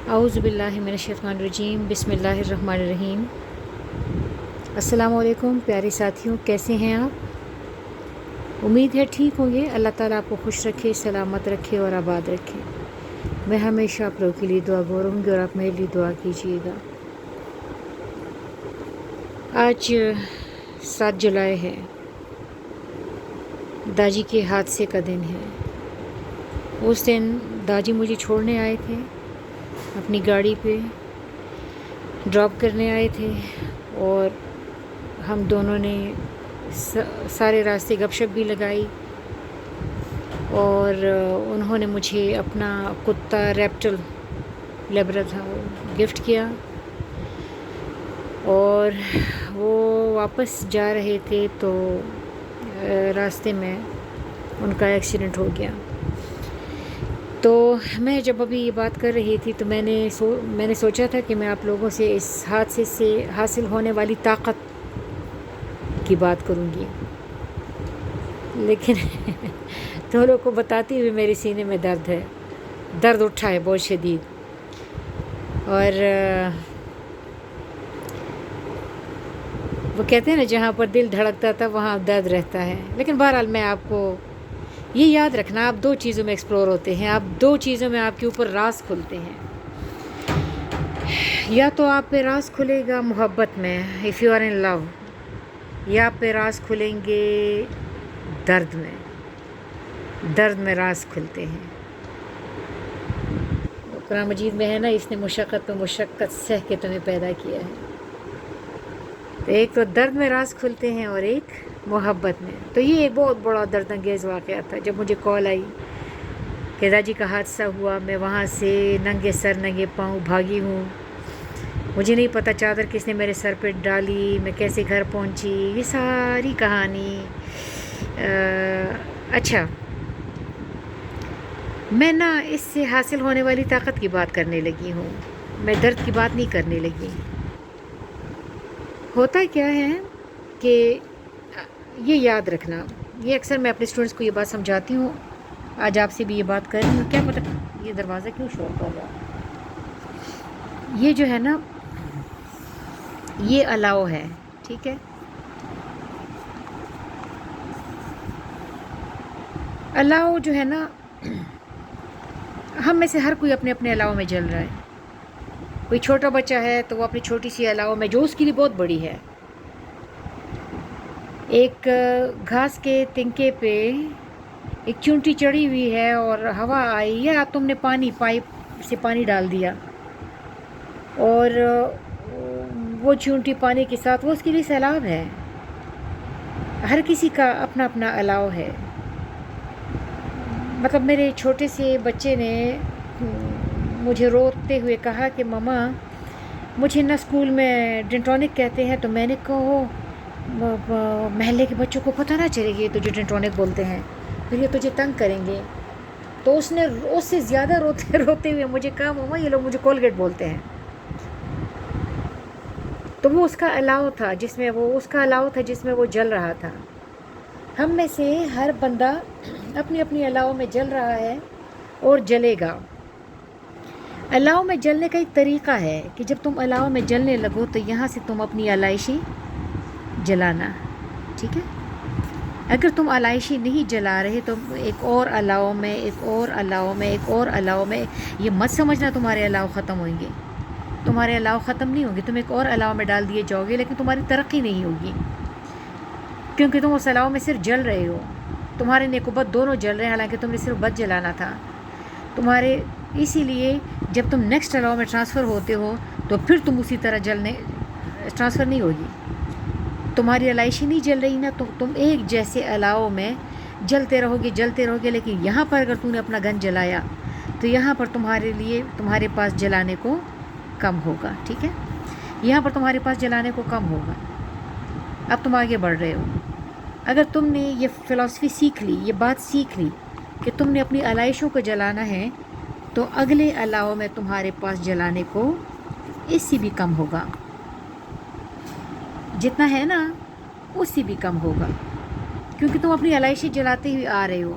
اعوذ باللہ من الشیطان الرجیم، بسم اللہ الرحمن الرحیم۔ السلام علیکم پیارے ساتھیوں، کیسے ہیں آپ؟ امید ہے ٹھیک ہوں گے۔ اللہ تعالیٰ آپ کو خوش رکھے، سلامت رکھے اور آباد رکھے۔ میں ہمیشہ آپ لوگوں کے لیے دعا گو رہوں گی اور آپ میرے لیے دعا کیجیے گا۔ آج 7 جولائی ہے، داجی کے حادثے کا دن ہے۔ اس دن داجی مجھے چھوڑنے آئے تھے، اپنی گاڑی پہ ڈراپ کرنے آئے تھے، اور ہم دونوں نے سارے راستے گپ شپ بھی لگائی، اور انہوں نے مجھے اپنا کتا ریپٹل لیبرا تھا وہ گفٹ کیا، اور وہ واپس جا رہے تھے تو راستے میں ان کا ایکسیڈنٹ ہو گیا۔ تو میں جب ابھی یہ بات کر رہی تھی تو میں نے سوچا تھا کہ میں آپ لوگوں سے اس حادثے سے حاصل ہونے والی طاقت کی بات کروں گی، لیکن دونوں کو بتاتے ہوئے میرے سینے میں درد اٹھا ہے بہت شدید۔ اور وہ کہتے ہیں نا، جہاں پر دل دھڑکتا تھا وہاں درد رہتا ہے۔ لیکن بہرحال میں آپ کو یہ یاد رکھنا، آپ 2 چیزوں میں ایکسپلور ہوتے ہیں، آپ 2 چیزوں میں آپ کے اوپر راز کھلتے ہیں۔ یا تو آپ پہ راز کھلے گا محبت میں، اف یو آر ان لو، یا آپ پہ راز کھلیں گے درد میں راز کھلتے ہیں۔ قرآن مجید میں ہے نا، اس نے مشقت پہ مشقت سہ کے تمہیں پیدا کیا ہے۔ تو ایک تو درد میں راز کھلتے ہیں اور ایک محبت میں۔ تو یہ ایک بہت بڑا درد انگیز واقعہ تھا جب مجھے کال آئی کہ داجی کا حادثہ ہوا۔ میں وہاں سے ننگے سر ننگے پاؤں بھاگی ہوں، مجھے نہیں پتہ چادر کس نے میرے سر پہ ڈالی، میں کیسے گھر پہنچی، یہ ساری کہانی۔ اچھا، میں نا اس سے حاصل ہونے والی طاقت کی بات کرنے لگی ہوں، میں درد کی بات نہیں کرنے لگی۔ ہوتا کیا ہے کہ یہ یاد رکھنا، یہ اکثر میں اپنے اسٹوڈنٹس کو یہ بات سمجھاتی ہوں، آج آپ سے بھی یہ بات کر رہی ہوں۔ کیا پتہ یہ دروازہ کیوں شور کر رہا ہے؟ یہ جو ہے نا، یہ الاؤ ہے، ٹھیک ہے؟ الاؤ جو ہے نا، ہم میں سے ہر کوئی اپنے اپنے الاؤ میں جل رہا ہے۔ کوئی چھوٹا بچہ ہے تو وہ اپنی چھوٹی سی الاؤ میں، جو اس کے لیے بہت بڑی ہے، ایک گھاس کے تنکے پہ ایک چونٹی چڑھی ہوئی ہے اور ہوا آئی، یا تم نے پائپ سے پانی ڈال دیا اور وہ چونٹی پانی کے ساتھ، وہ اس کے لیے سیلاب ہے۔ ہر کسی کا اپنا اپنا الاؤ ہے۔ مطلب میرے چھوٹے سے بچے نے مجھے روتے ہوئے کہا کہ ماما مجھے نہ اسکول میں ڈنٹونک کہتے ہیں، تو میں نے کہا محلے کے بچوں کو پتہ نہ چلے گی تجھے ڈنٹونک بولتے ہیں، پھر یہ تجھے تنگ کریں گے۔ تو اس نے اس سے زیادہ روتے ہوئے مجھے کہا ماما یہ لوگ مجھے کولگیٹ بولتے ہیں۔ تو وہ اس کا الاؤ تھا جس میں وہ جل رہا تھا۔ ہم میں سے ہر بندہ اپنی اپنی الاؤ میں جل رہا ہے اور جلے گا۔ الاؤ میں جلنے کا ایک طریقہ ہے کہ جب تم الاؤ میں جلنے لگو تو یہاں سے تم اپنی علائشی جلانا، ٹھیک ہے؟ اگر تم علائشی نہیں جلا رہے تو ایک اور الاؤ میں، ایک اور الاؤ میں، ایک اور الاؤ میں، یہ مت سمجھنا تمہارے الاؤ ختم ہوئیں گے، تمہارے الاؤ ختم نہیں ہوں گے، تم ایک اور الاؤ میں ڈال دیے جاؤ گے، لیکن تمہاری ترقی نہیں ہوگی، کیونکہ تم اس الاؤ میں صرف جل رہے ہو۔ تمہارے نیک و بد دونوں جل رہے ہیں، حالانکہ تم نے صرف بد جلانا تھا تمہارے۔ اسی لیے جب تم نیکسٹ الاؤ میں ٹرانسفر ہوتے ہو تو پھر تم اسی طرح جلنے ٹرانسفر نہیں ہوگی، تمہاری علائشی نہیں جل رہی نا، تو تم ایک جیسے الاؤ میں جلتے رہو گے، لیکن یہاں پر اگر تم نے اپنا گن جلایا تو یہاں پر تمہارے پاس جلانے کو کم ہوگا، ٹھیک ہے؟ یہاں پر تمہارے پاس جلانے کو کم ہوگا۔ اب تم آگے بڑھ رہے ہو۔ اگر تم نے یہ فلسفی سیکھ لی، یہ بات سیکھ لی کہ تم نے اپنی علائشوں کو جلانا ہے، تو اگلے الاؤ میں تمہارے پاس جلانے کو اس سے بھی کم ہوگا، جتنا ہے نا اس سے بھی کم ہوگا، کیونکہ تم اپنی علائشی جلاتے ہوئے آ رہے ہو۔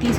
30